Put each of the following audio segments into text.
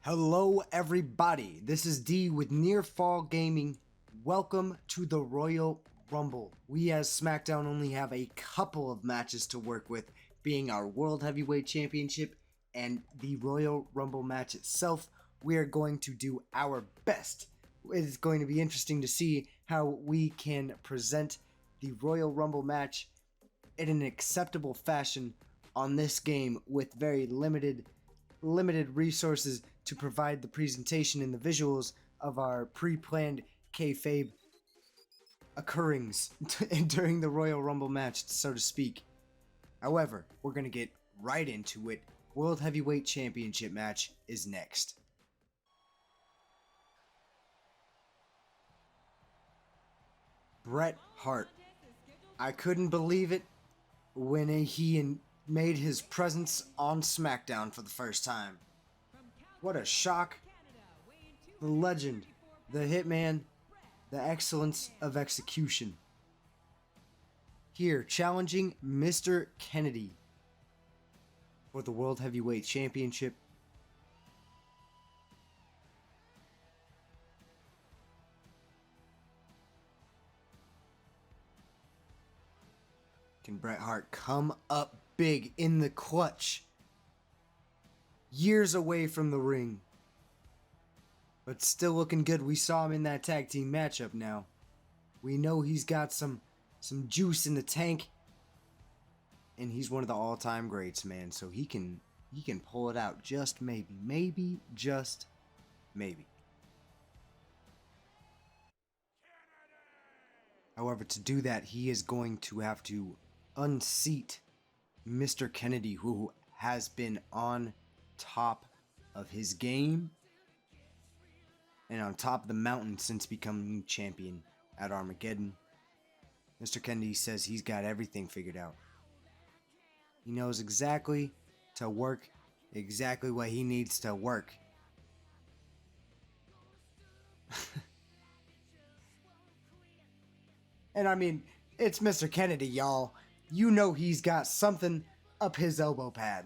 Hello everybody, this is D with NearFallGaming. Welcome to the Royal Rumble. We as Smackdown only have a couple of matches to work with, being our World Heavyweight Championship and the Royal Rumble match itself. We are going to do our best. It's going to be interesting to see how we can present the Royal Rumble match in an acceptable fashion on this game with very limited resources to provide the presentation and the visuals of our pre-planned kayfabe occurrings during the Royal Rumble match, so to speak. However, we're going to get right into it. World Heavyweight Championship match is next. Bret Hart. I couldn't believe it when he made his presence on Smackdown for the first time. What a shock. The legend, the hitman, the excellence of execution. Here, challenging Mr. Kennedy for the World Heavyweight Championship. Can Bret Hart come up big in the clutch? Years away from the ring, but still looking good. We saw him in that tag team matchup now. We know he's got some juice in the tank, and he's one of the all-time greats, man. So he can pull it out just maybe, just maybe. However, to do that, he is going to have to unseat Mr. Kennedy, who has been on top of his game and on top of the mountain since becoming champion at Armageddon. Mr. Kennedy says he's got everything figured out. He knows exactly to work exactly what he needs to work. And I mean, it's Mr. Kennedy, y'all. You know he's got something up his elbow pad.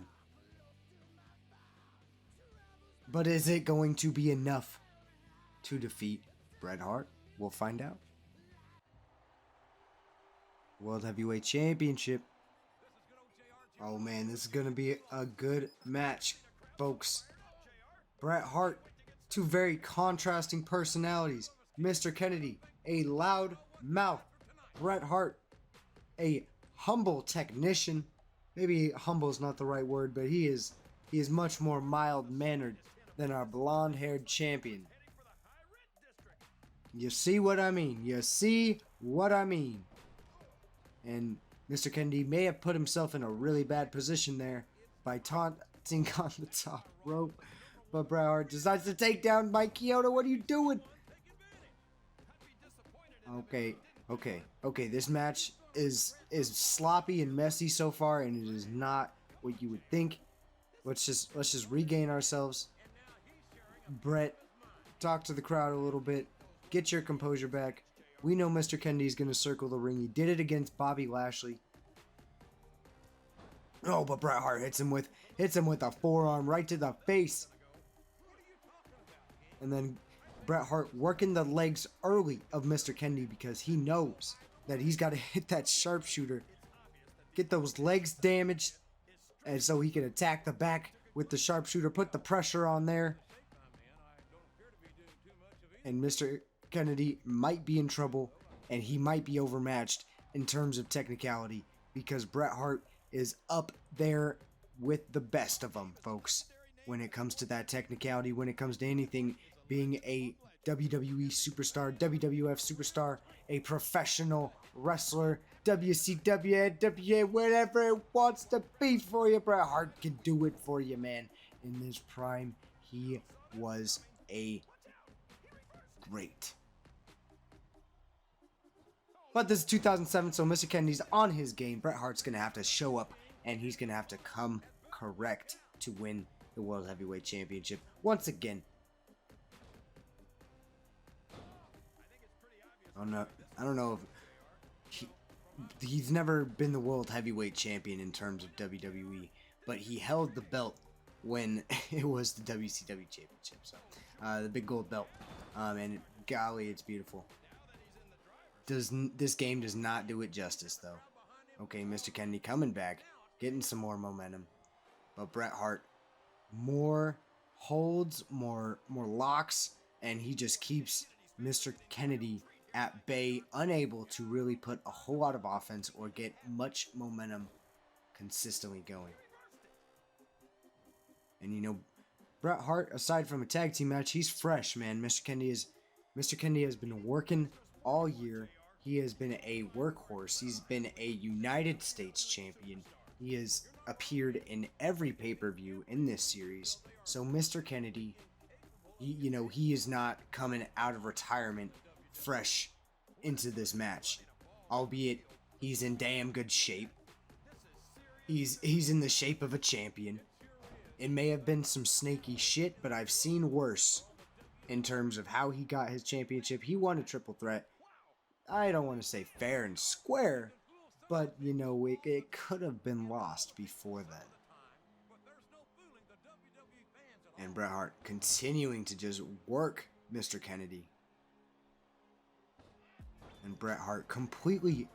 But is it going to be enough to defeat Bret Hart? We'll find out. World Heavyweight Championship. Oh man, this is going to be a good match, folks. Bret Hart, two very contrasting personalities. Mr. Kennedy, a loud mouth. Bret Hart, a humble technician. Maybe humble is not the right word, but he is much more mild-mannered than our blonde-haired champion. You see what I mean? You see what I mean? And Mr. Kennedy may have put himself in a really bad position there by taunting on the top rope. But Bret Hart decides to take down Mike Chioda. What are you doing? Okay. This match is sloppy and messy so far, and it is not what you would think. Let's just regain ourselves. Bret, talk to the crowd a little bit. Get your composure back. We know Mr. Kennedy's gonna circle the ring. He did it against Bobby Lashley. Oh, but Bret Hart hits him with a forearm right to the face. And then Bret Hart working the legs early of Mr. Kennedy because he knows that he's got to hit that sharpshooter, get those legs damaged, and so he can attack the back with the sharpshooter, put the pressure on there. And Mr. Kennedy might be in trouble, and he might be overmatched in terms of technicality because Bret Hart is up there with the best of them, folks. When it comes to that technicality, when it comes to anything, being a WWE superstar, WWF superstar, a professional wrestler, WCW, WA, whatever it wants to be for you, Bret Hart can do it for you, man. In his prime, he was a great. But this is 2007, so Mr. Kennedy's on his game. Bret Hart's going to have to show up, and he's going to have to come correct to win the World Heavyweight Championship once again. I don't know if he's never been the World Heavyweight Champion in terms of WWE, but he held the belt when it was the WCW Championship. So the big gold belt, and golly, it's beautiful. This game does not do it justice though. Okay, Mr. Kennedy coming back, getting some more momentum, but Bret Hart more holds, more locks, and he just keeps Mr. Kennedy at bay, unable to really put a whole lot of offense or get much momentum consistently going. And you know, Bret Hart, aside from a tag team match, he's fresh, man. Mr. Kennedy has been working all year. He has been a workhorse. He's been a United States champion. He has appeared in every pay-per-view in this series. So Mr. Kennedy, he is not coming out of retirement fresh into this match. Albeit he's in damn good shape. He's in the shape of a champion. It may have been some snaky shit, but I've seen worse in terms of how he got his championship. He won a triple threat. I don't want to say fair and square, but it could have been lost before then. And Bret Hart continuing to just work Mr. Kennedy. And Bret Hart completely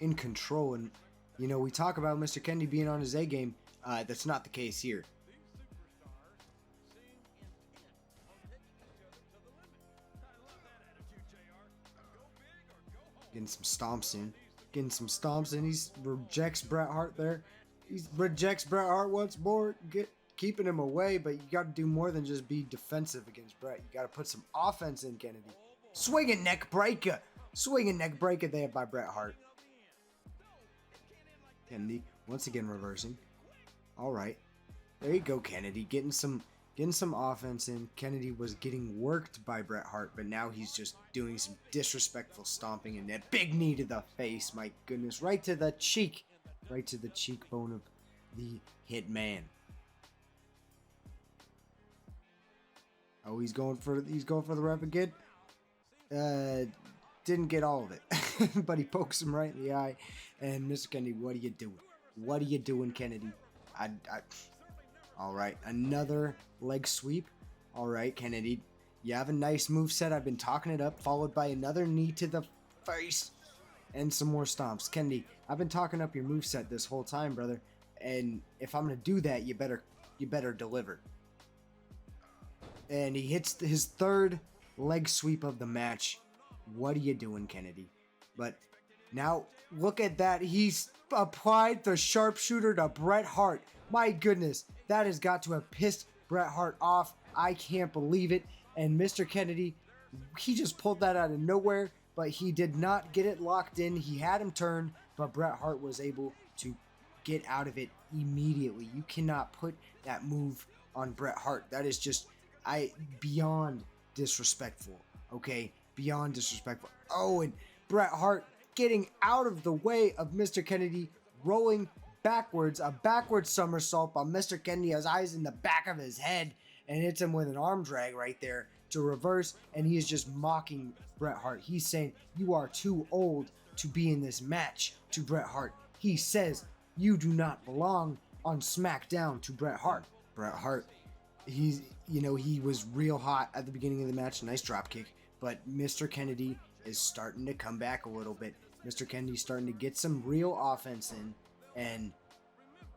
in control. And, we talk about Mr. Kennedy being on his A game. That's not the case here. Getting some stomps in. He rejects Bret Hart there. He rejects Bret Hart once more, keeping him away, but you got to do more than just be defensive against Bret. You got to put some offense in, Kennedy. Swinging neck breaker there by Bret Hart. Kennedy once again reversing. All right, there you go, Kennedy, getting some offense in. Kennedy was getting worked by Bret Hart, but now he's just doing some disrespectful stomping, and that big knee to the face, my goodness, right to the cheekbone of the Hitman. Oh, he's going for the rep again. Didn't get all of it, but he pokes him right in the eye. And Mr. Kennedy, what are you doing? What are you doing, Kennedy? All right, another leg sweep. All right, Kennedy, you have a nice moveset. I've been talking it up, followed by another knee to the face and some more stomps. Kennedy, I've been talking up your moveset this whole time, brother. And if I'm going to do that, you better deliver. And he hits his third leg sweep of the match. What are you doing, Kennedy? But now, look at that. He's applied the sharpshooter to Bret Hart. My goodness, that has got to have pissed Bret Hart off. I can't believe it. And Mr. Kennedy, he just pulled that out of nowhere, but he did not get it locked in. He had him turned, but Bret Hart was able to get out of it immediately. You cannot put that move on Bret Hart. That is just beyond disrespectful. Okay, beyond disrespectful. Oh, and Bret Hart getting out of the way of Mr. Kennedy, rolling backwards, a backward somersault, while Mr. Kennedy has eyes in the back of his head and hits him with an arm drag right there to reverse, and he is just mocking Bret Hart. He's saying, "You are too old to be in this match," to Bret Hart. He says, "You do not belong on Smackdown," to Bret Hart. Bret Hart, he was real hot at the beginning of the match, nice drop kick, but Mr. Kennedy is starting to come back a little bit. Mr. Kennedy's starting to get some real offense in, and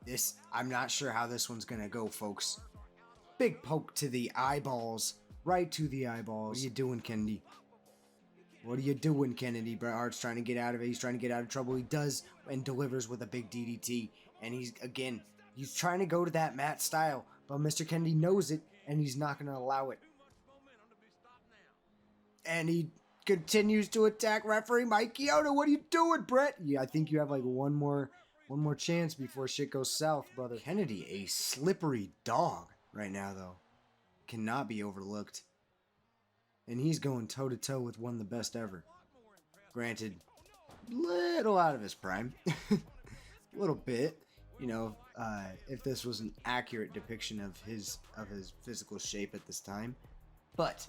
this, I'm not sure how this one's gonna go, folks. Big poke to the eyeballs, right to the eyeballs. What are you doing, Kennedy? What are you doing, Kennedy? Bret Hart's trying to get out of it. He's trying to get out of trouble. He does, and delivers with a big DDT. And he's trying to go to that mat style, but Mr. Kennedy knows it, and he's not going to allow it. And he continues to attack referee Mike Chioda. What are you doing, Bret? Yeah, I think you have like one more chance before shit goes south, brother. Kennedy, a slippery dog right now, though. Cannot be overlooked. And he's going toe-to-toe with one of the best ever. Granted, little out of his prime. A little bit. If this was an accurate depiction of his physical shape at this time. But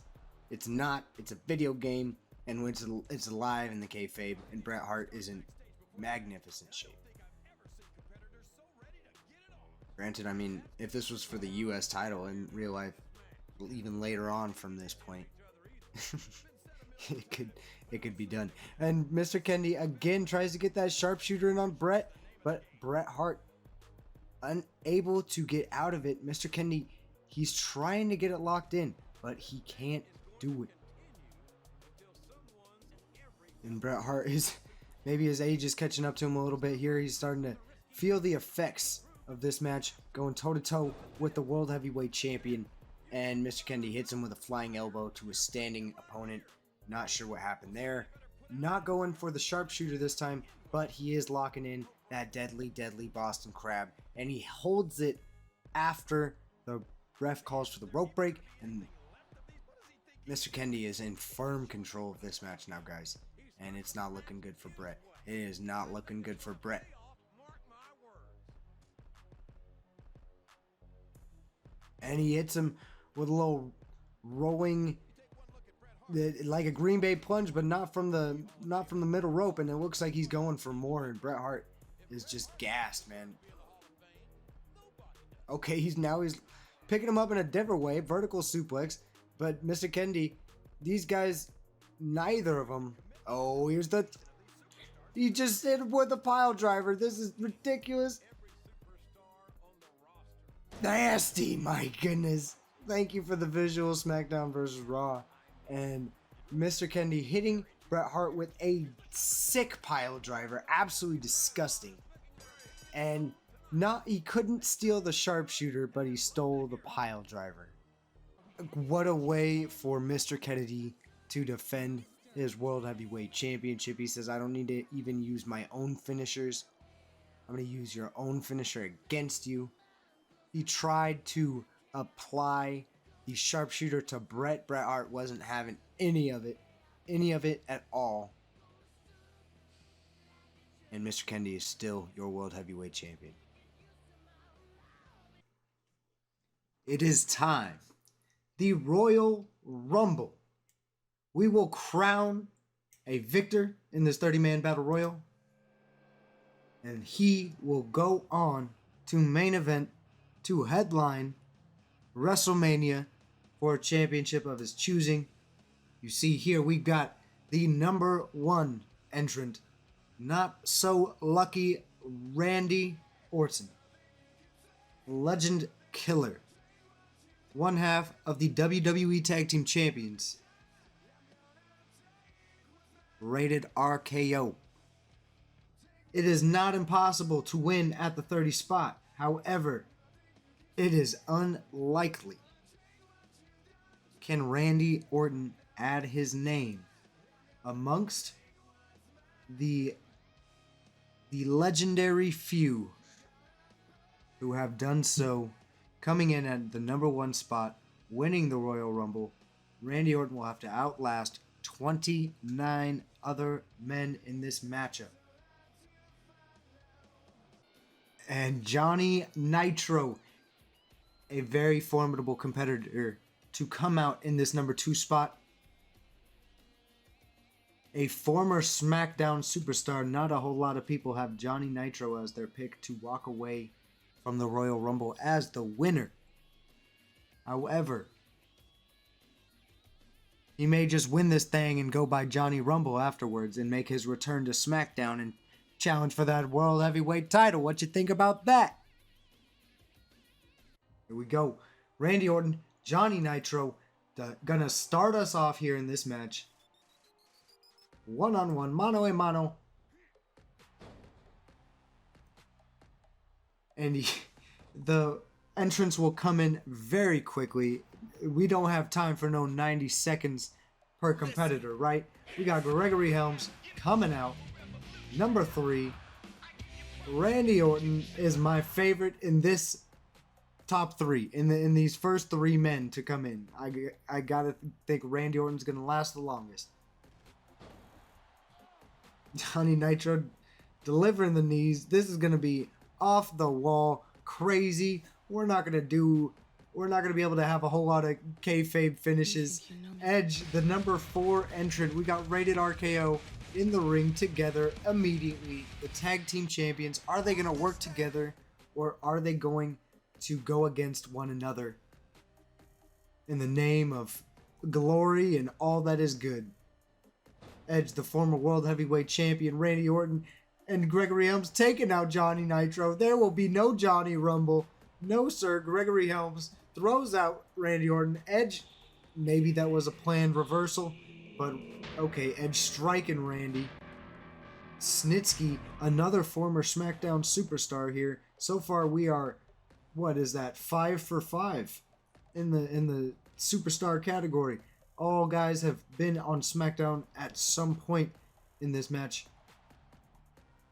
it's not. It's a video game, and when it's alive in the kayfabe, and Bret Hart is in magnificent shape. Granted, I mean, if this was for the U.S. title in real life, even later on from this point, it could be done. And Mr. Kennedy again tries to get that sharpshooter in on Bret, but Bret Hart unable to get out of it. Mr. Kennedy, he's trying to get it locked in, but he can't do it. And Bret Hart is, maybe his age is catching up to him a little bit here. He's starting to feel the effects of this match, going toe-to-toe with the World Heavyweight Champion. And Mr. Kennedy hits him with a flying elbow to a standing opponent. Not sure what happened there. Not going for the sharpshooter this time, but he is locking in that deadly Boston Crab. And he holds it after the ref calls for the rope break. And Mr. Kennedy is in firm control of this match now, guys. And it's not looking good for Bret. It is not looking good for Bret. And he hits him with a little rolling, like a Green Bay plunge, but not from the middle rope. And it looks like he's going for more. And Bret Hart is just gassed, man. Okay, he's picking him up in a different way, vertical suplex. But Mr. Kennedy, these guys, neither of them. Oh, he just hit him with a pile driver. This is ridiculous. Nasty, my goodness. Thank you for the visual, SmackDown versus Raw. And Mr. Kennedy hitting Bret Hart with a sick pile driver. Absolutely disgusting. And he couldn't steal the sharpshooter, but he stole the pile driver. What a way for Mr. Kennedy to defend his World Heavyweight Championship. He says, I don't need to even use my own finishers. I'm going to use your own finisher against you. He tried to apply the sharpshooter to Bret. Bret Hart wasn't having any of it at all. And Mr. Kennedy is still your World Heavyweight Champion. It is time. The Royal Rumble. We will crown a victor in this 30-man battle royal. And he will go on to main event, to headline WrestleMania for a championship of his choosing. You see here we've got the number one entrant, not so lucky Randy Orton, legend killer, one half of the WWE Tag Team Champions, rated RKO. It is not impossible to win at the 30 spot. However, it is unlikely. Can Randy Orton add his name amongst the legendary few who have done so, coming in at the number one spot, winning the Royal Rumble? Randy Orton will have to outlast 29 other men in this matchup. And Johnny Nitro, a very formidable competitor, to come out in this number two spot. A former SmackDown superstar. Not a whole lot of people have Johnny Nitro as their pick to walk away from the Royal Rumble as the winner. However, he may just win this thing and go by Johnny Rumble afterwards and make his return to SmackDown and challenge for that World Heavyweight title. What you think about that? Here we go. Randy Orton, Johnny Nitro, gonna start us off here in this match. One-on-one, mano-a-mano. And the entrance will come in very quickly. We don't have time for no 90 seconds per competitor, right? We got Gregory Helms coming out. Number 3. Randy Orton is my favorite in this top 3. In these first 3 men to come in. I gotta think Randy Orton's gonna last the longest. Johnny Nitro delivering the knees. This is gonna be off the wall, crazy. We're not gonna be able to have a whole lot of kayfabe finishes. Edge, the number 4 entrant, we got rated RKO in the ring together immediately. The tag team champions, are they gonna work together or are they going to go against one another in the name of glory and all that is good. Edge, the former World Heavyweight Champion, Randy Orton, and Gregory Helms taking out Johnny Nitro. There will be no Johnny Rumble. No, sir. Gregory Helms throws out Randy Orton. Edge, maybe that was a planned reversal, but okay, Edge striking Randy. Snitsky, another former SmackDown superstar here. So far we are, what is that, 5 for 5 in the superstar category. All guys have been on SmackDown at some point in this match.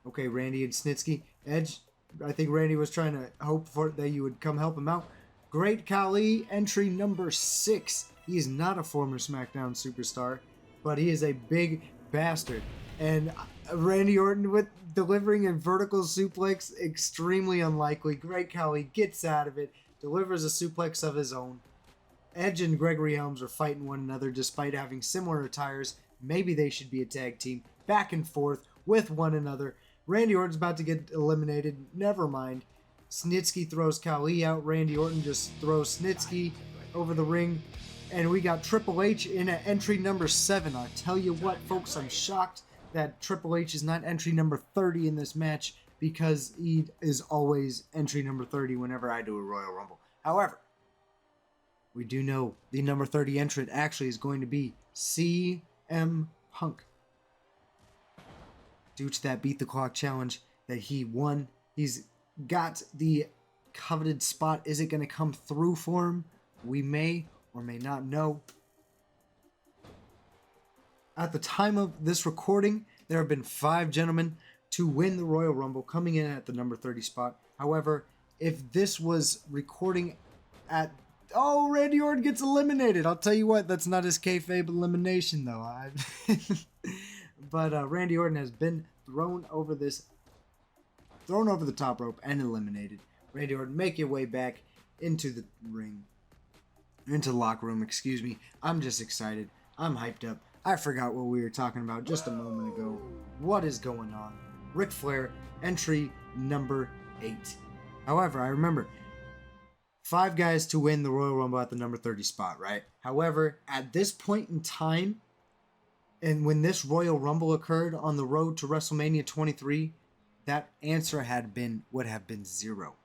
Okay, Randy and Snitsky. Edge, I think Randy was trying to hope for that you would come help him out. Great Khali, entry number 6. He is not a former SmackDown superstar, but he is a big bastard. And Randy Orton with delivering a vertical suplex, extremely unlikely. Great Khali gets out of it, delivers a suplex of his own. Edge and Gregory Helms are fighting one another despite having similar attires. Maybe they should be a tag team, back and forth with one another. Randy Orton's about to get eliminated. Never mind. Snitsky throws Khali out. Randy Orton just throws Snitsky over the ring. And we got Triple H in at entry number 7. I'll tell you what, folks, I'm shocked that Triple H is not entry number 30 in this match, because he is always entry number 30 whenever I do a Royal Rumble. However, we do know the number 30 entrant actually is going to be CM Punk. Due to that Beat the Clock challenge that he won, he's got the coveted spot. Is it going to come through for him? We may or may not know. At the time of this recording, there have been 5 gentlemen to win the Royal Rumble, coming in at the number 30 spot. However, if this was recording at... Oh, Randy Orton gets eliminated. I'll tell you what, that's not his kayfabe elimination, though. But Randy Orton has been thrown over the top rope and eliminated. Randy Orton, make your way back into the ring. Into the locker room, excuse me. I'm just excited. I'm hyped up. I forgot what we were talking about just a moment ago. What is going on? Ric Flair, entry number 8. However, I remember 5 guys to win the Royal Rumble at the number 30 spot, right? However, at this point in time, and when this Royal Rumble occurred on the road to WrestleMania 23, that answer would have been 0.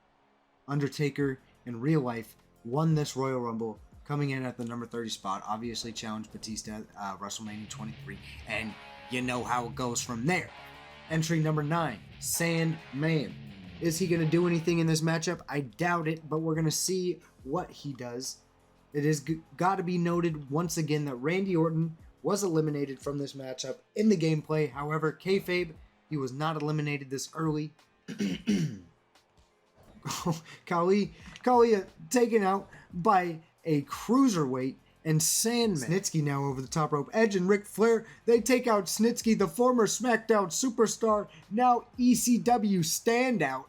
Undertaker, in real life, won this Royal Rumble, coming in at the number 30 spot, obviously challenged Batista at WrestleMania 23, and you know how it goes from there. Entry number 9, Sandman. Is he going to do anything in this matchup? I doubt it, but we're going to see what he does. It has got to be noted once again that Randy Orton was eliminated from this matchup in the gameplay. However, kayfabe, he was not eliminated this early. Khali taken out by a cruiserweight, and Sandman. Snitsky now over the top rope. Edge and Ric Flair, they take out Snitsky, the former SmackDown superstar, now ECW standout.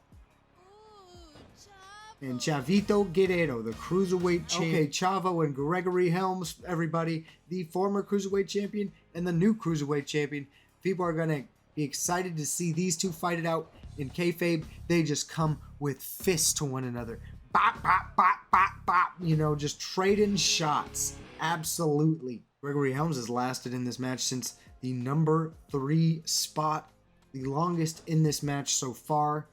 And Chavito Guerrero, the Cruiserweight champion. Okay, Chavo and Gregory Helms, everybody, the former Cruiserweight champion and the new Cruiserweight champion. People are going to be excited to see these two fight it out. In kayfabe, they just come with fists to one another. Bop, bop, bop, bop, bop. You know, just trading shots. Absolutely. Gregory Helms has lasted in this match since the number 3 spot. The longest in this match so far.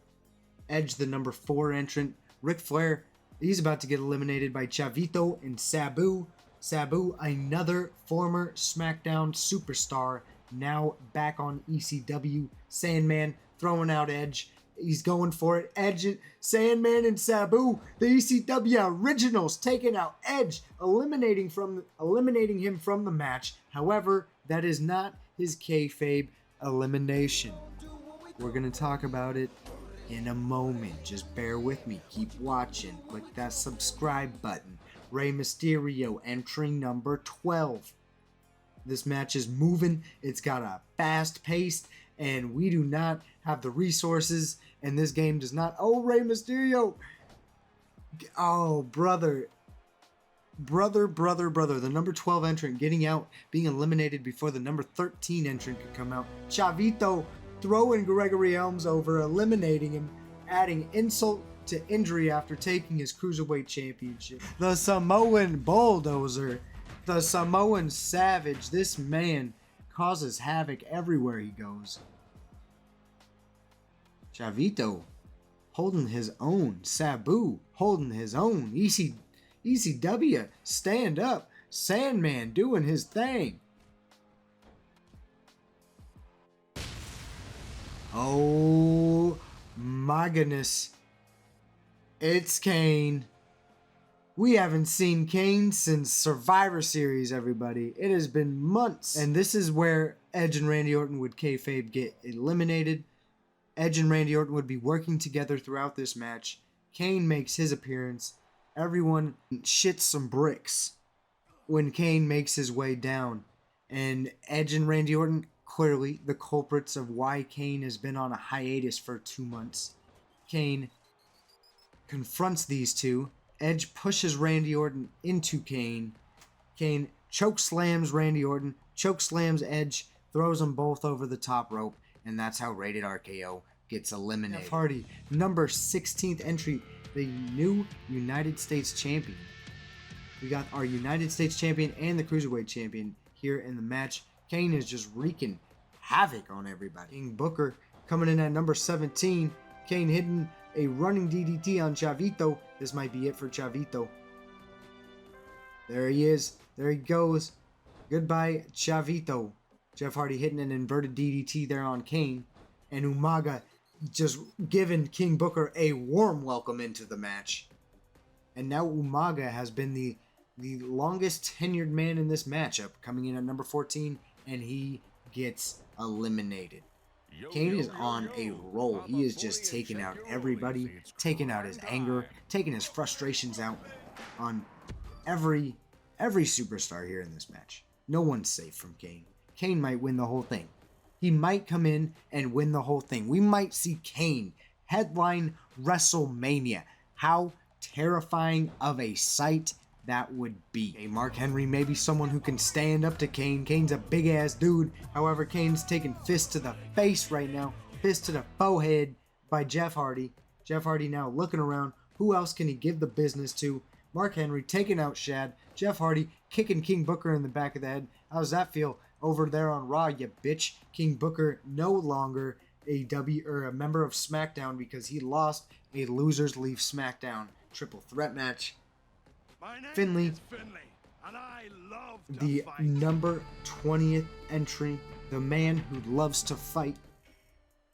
Edge, the number 4 entrant. Ric Flair, he's about to get eliminated by Chavito and Sabu. Sabu, another former SmackDown superstar, now back on ECW. Sandman throwing out Edge. He's going for it. Edge, Sandman, and Sabu, the ECW originals, taking out Edge, eliminating him from the match. However, that is not his kayfabe elimination. We're going to talk about it in a moment. Just bear with me. Keep watching. Click that subscribe button. Rey Mysterio entering number 12. This match is moving. It's got a fast pace, and we do not have the resources, and this game does not. Oh, Rey Mysterio. Oh, brother. The number 12 entrant getting out, being eliminated before the number 13 entrant could come out. Chavito throwing Gregory Helms over, eliminating him, adding insult to injury after taking his Cruiserweight Championship. The Samoan Bulldozer, the Samoan Savage, this man causes havoc everywhere he goes. Chavito holding his own. Sabu holding his own. ECW, stand up. Sandman doing his thing. Oh my goodness. It's Kane. We haven't seen Kane since Survivor Series, everybody. It has been months. And this is where Edge and Randy Orton would kayfabe get eliminated. Edge and Randy Orton would be working together throughout this match. Kane makes his appearance. Everyone shits some bricks when Kane makes his way down. And Edge and Randy Orton, clearly the culprits of why Kane has been on a hiatus for 2 months. Kane confronts these two. Edge pushes Randy Orton into Kane. Kane chokeslams Randy Orton, chokeslams Edge, throws them both over the top rope, and that's how Rated RKO gets eliminated. Jeff Hardy, number 16th entry, the new United States Champion. We got our United States Champion and the Cruiserweight Champion here in the match. Kane is just wreaking havoc on everybody. King Booker coming in at number 17. Kane hitting a running DDT on Chavito. This might be it for Chavito. There he is. There he goes. Goodbye, Chavito. Jeff Hardy hitting an inverted DDT there on Kane. And Umaga just giving King Booker a warm welcome into the match. And now Umaga has been the longest tenured man in this matchup, coming in at number 14, and he gets eliminated. Kane is on a roll. He is just taking out everybody, taking out his anger, taking his frustrations out on every superstar here in this match. No one's safe from Kane. Kane might win the whole thing. He might come in and win the whole thing. We might see Kane headline WrestleMania. How terrifying of a sight that would be. Hey, Mark Henry may be someone who can stand up to Kane. Kane's a big ass dude. However, Kane's taking fists to the face right now. Fist to the forehead by Jeff Hardy. Jeff Hardy now looking around. Who else can he give the business to? Mark Henry taking out Shad. Jeff Hardy kicking King Booker in the back of the head. How does that feel over there on Raw, you bitch? King Booker no longer a member of Smackdown because he lost a Losers Leave Smackdown triple threat match. Finley, and I love the number 20th entry, the man who loves to fight.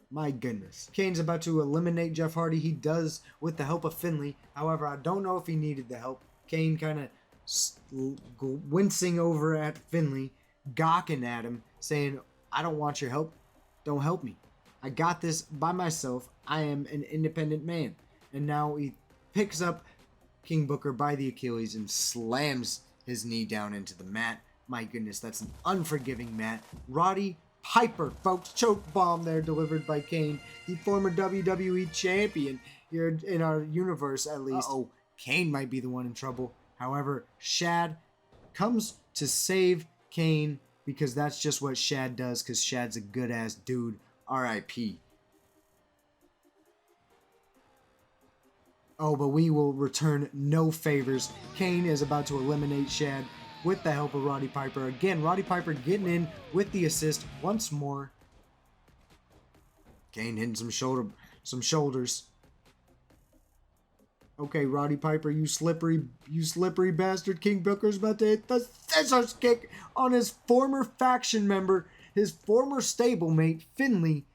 My goodness. Kane's about to eliminate Jeff Hardy. He does with the help of Finley. However, I don't know if he needed the help. Kane kind of wincing over at Finley, gawking at him, saying, I don't want your help. Don't help me. I got this by myself. I am an independent man. And now he picks up King Booker by the Achilles and slams his knee down into the mat. My goodness, that's an unforgiving mat. Roddy Piper, folks, choke bomb there delivered by Kane, the former WWE champion here in our universe at least. Uh-oh, Kane might be the one in trouble. However, Shad comes to save Kane because that's just what Shad does, because Shad's a good ass dude. R.I.P. Oh, but we will return no favors. Kane is about to eliminate Shad with the help of Roddy Piper. Again, Roddy Piper getting in with the assist once more. Kane hitting some shoulders. Okay, Roddy Piper, you slippery bastard. King Booker's about to hit the scissors kick on his former faction member, his former stablemate, Finley.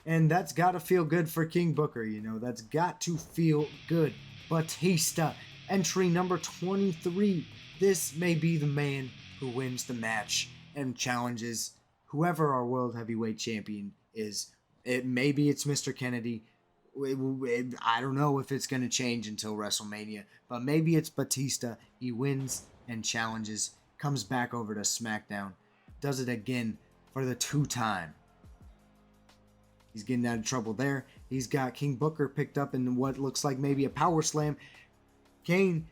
And that's got to feel good for King Booker, you know. That's got to feel good. Batista, entry number 23. This may be the man who wins the match and challenges whoever our World Heavyweight Champion is. Maybe it's Mr. Kennedy. I don't know if it's going to change until WrestleMania. But maybe it's Batista. He wins and challenges. Comes back over to SmackDown. Does it again for the 2-time. He's getting out of trouble there. He's got King Booker picked up in what looks like maybe a power slam. Kane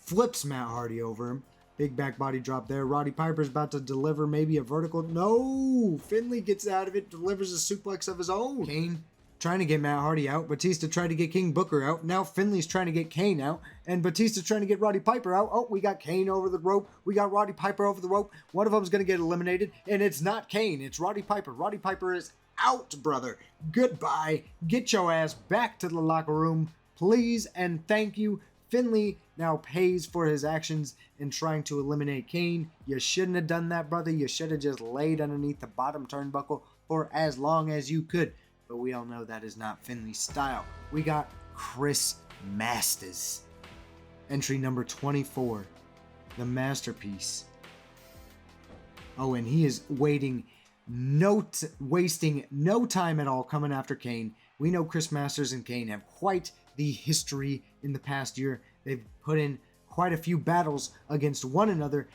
flips Matt Hardy over him. Big back body drop there. Roddy Piper's about to deliver maybe a vertical. No! Finley gets out of it, delivers a suplex of his own. Kane trying to get Matt Hardy out. Batista tried to get King Booker out. Now Finley's trying to get Kane out. And Batista's trying to get Roddy Piper out. Oh, we got Kane over the rope. We got Roddy Piper over the rope. One of them's going to get eliminated. And it's not Kane. It's Roddy Piper. Roddy Piper is out, brother. Goodbye. Get your ass back to the locker room, please, and thank you. Finley now pays for his actions in trying to eliminate Kane. You shouldn't have done that, brother. You should have just laid underneath the bottom turnbuckle for as long as you could. But we all know that is not Finley's style. We got Chris Masters. Entry number 24. The Masterpiece. Oh, and he is wasting no time at all coming after Kane. We know Chris Masters and Kane have quite the history in the past year. They've put in quite a few battles against one another.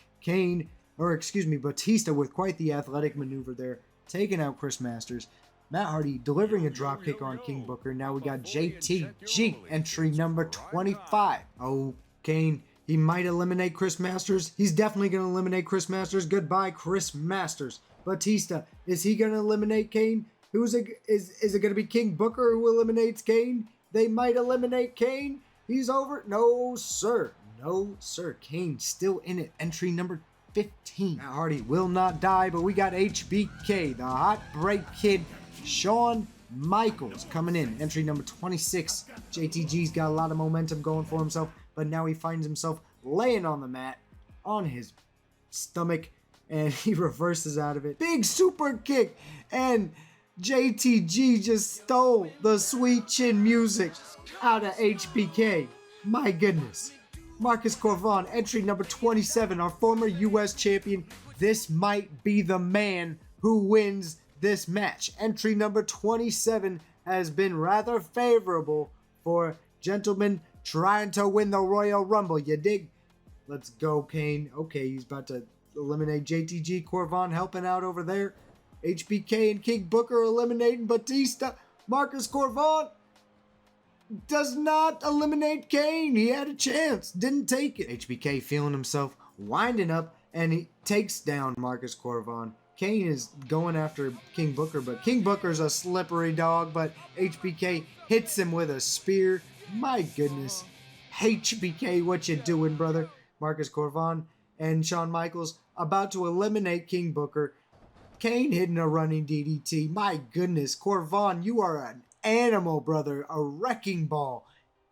Batista with quite the athletic maneuver there, taking out Chris Masters. Matt Hardy delivering a dropkick on King Booker. Now we got JTG, entry number 25. Oh, Kane, he might eliminate Chris Masters. He's definitely going to eliminate Chris Masters. Goodbye, Chris Masters. Batista, is he going to eliminate Kane? Is it going to be King Booker who eliminates Kane? They might eliminate Kane. He's over. No, sir. No, sir. Kane still in it. Entry number 15. Matt Hardy will not die, but we got HBK, the Hot Break Kid, Shawn Michaels coming in. Entry number 26. JTG's got a lot of momentum going for himself, but now he finds himself laying on the mat on his stomach, and he reverses out of it. Big super kick, and JTG just stole the sweet chin music out of HBK. My goodness. Marcus Corvon, entry number 27, our former U.S. champion. This might be the man who wins this match. Entry number 27 has been rather favorable for gentlemen trying to win the Royal Rumble. You dig? Let's go, Kane. Okay, he's about to eliminate JTG. Corvon helping out over there. HBK and King Booker eliminating Batista. Marcus Corvon does not eliminate Kane. He had a chance. Didn't take it. HBK feeling himself winding up, and he takes down Marcus Corvon. Kane is going after King Booker, but King Booker's a slippery dog, but HBK hits him with a spear. My goodness. HBK, what you doing, brother? Marcus Corvon and Shawn Michaels about to eliminate King Booker. Kane hitting a running DDT. My goodness, Corvon, you are an animal, brother. A wrecking ball.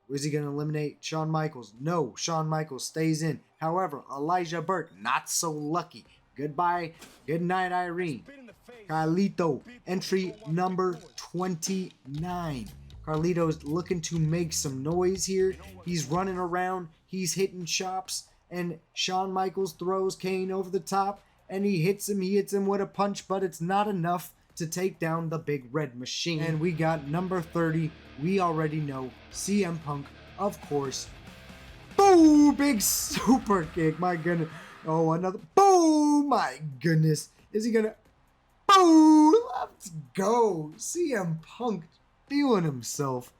Was he going to eliminate Shawn Michaels? No, Shawn Michaels stays in. However, Elijah Burke, not so lucky. Goodbye. Good night, Irene. Carlito, entry number 29. Carlito's looking to make some noise here. He's running around. He's hitting chops. And Shawn Michaels throws Kane over the top. And he hits him. He hits him with a punch, but it's not enough to take down the Big Red Machine. And we got number 30. We already know. CM Punk, of course. Boom! Big super kick. My goodness. Oh, another. Boom! My goodness. Is he gonna. Boom! Let's go. CM Punk feeling himself.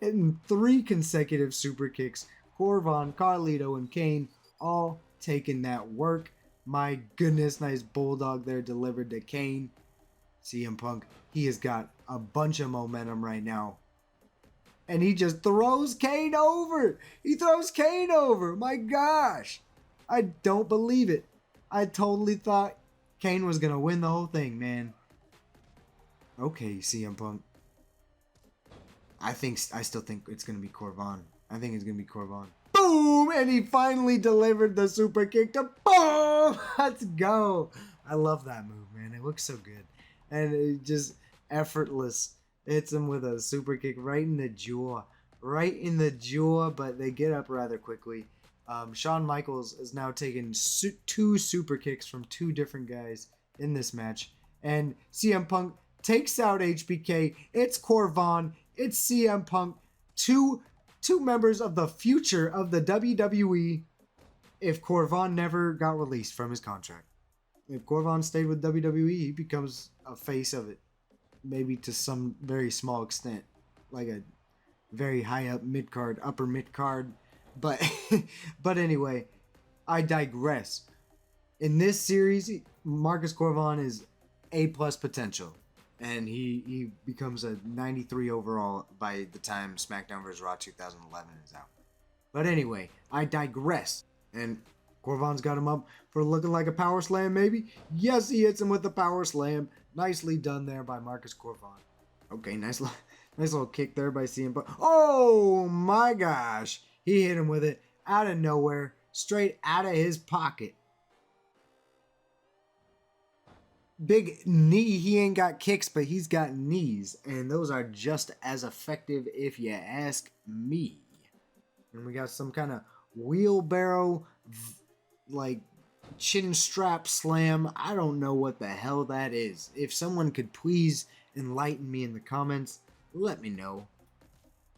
Hitting 3 consecutive super kicks. Corvon, Carlito, and Kane all taking that work. My goodness, nice bulldog there delivered to Kane. CM Punk, he has got a bunch of momentum right now. And he just throws Kane over. He throws Kane over. My gosh. I don't believe it. I totally thought Kane was going to win the whole thing, man. Okay, CM Punk. I still think it's going to be Corvon. I think it's going to be Corvon. Boom! And he finally delivered the super kick to boom! Let's go. I love that move, man. It looks so good. And it just effortless. Hits him with a super kick right in the jaw. Right in the jaw, but they get up rather quickly. Shawn Michaels is now taking 2 super kicks from 2 different guys in this match. And CM Punk takes out HBK. It's Corvon. It's CM Punk. Two members of the future of the WWE if Corvon never got released from his contract. If Corvon stayed with WWE, he becomes a face of it. Maybe to some very small extent. Like a very high up mid-card, upper mid-card. But anyway, I digress. In this series, Marcus Corvon is A+ potential. and he becomes a 93 overall by the time SmackDown vs. Raw 2011 is out. But anyway, I digress. And Corvan's got him up for looking like a power slam, maybe? Yes, he hits him with the power slam. Nicely done there by Marcus Corvan. Okay, nice little kick there by CM Punk. Oh my gosh. He hit him with it out of nowhere, straight out of his pocket. Big knee. He ain't got kicks, but he's got knees. And those are just as effective if you ask me. And we got some kind of wheelbarrow, like, chin strap slam. I don't know what the hell that is. If someone could please enlighten me in the comments, let me know.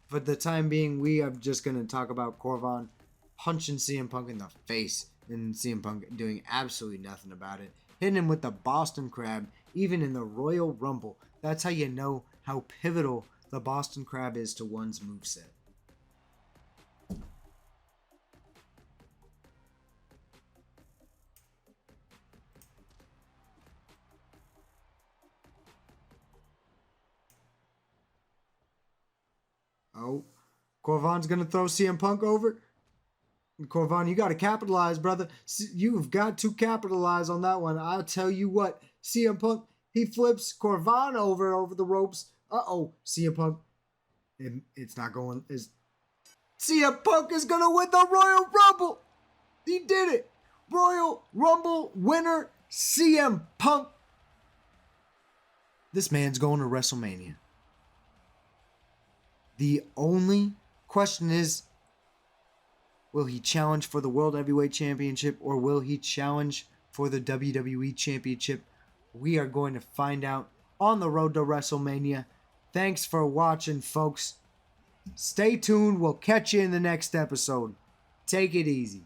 For the time being, we are just going to talk about Corvan punching CM Punk in the face and CM Punk doing absolutely nothing about it. Hitting him with the Boston Crab, even in the Royal Rumble. That's how you know how pivotal the Boston Crab is to one's moveset. Oh, Corvan's going to throw CM Punk over. Corvan, you got to capitalize, brother. You've got to capitalize on that one. I'll tell you what. CM Punk, he flips Corvan over the ropes. Uh-oh, CM Punk. It's not going. CM Punk is going to win the Royal Rumble. He did it. Royal Rumble winner, CM Punk. This man's going to WrestleMania. The only question is, will he challenge for the World Heavyweight Championship or will he challenge for the WWE Championship? We are going to find out on the road to WrestleMania. Thanks for watching, folks. Stay tuned. We'll catch you in the next episode. Take it easy.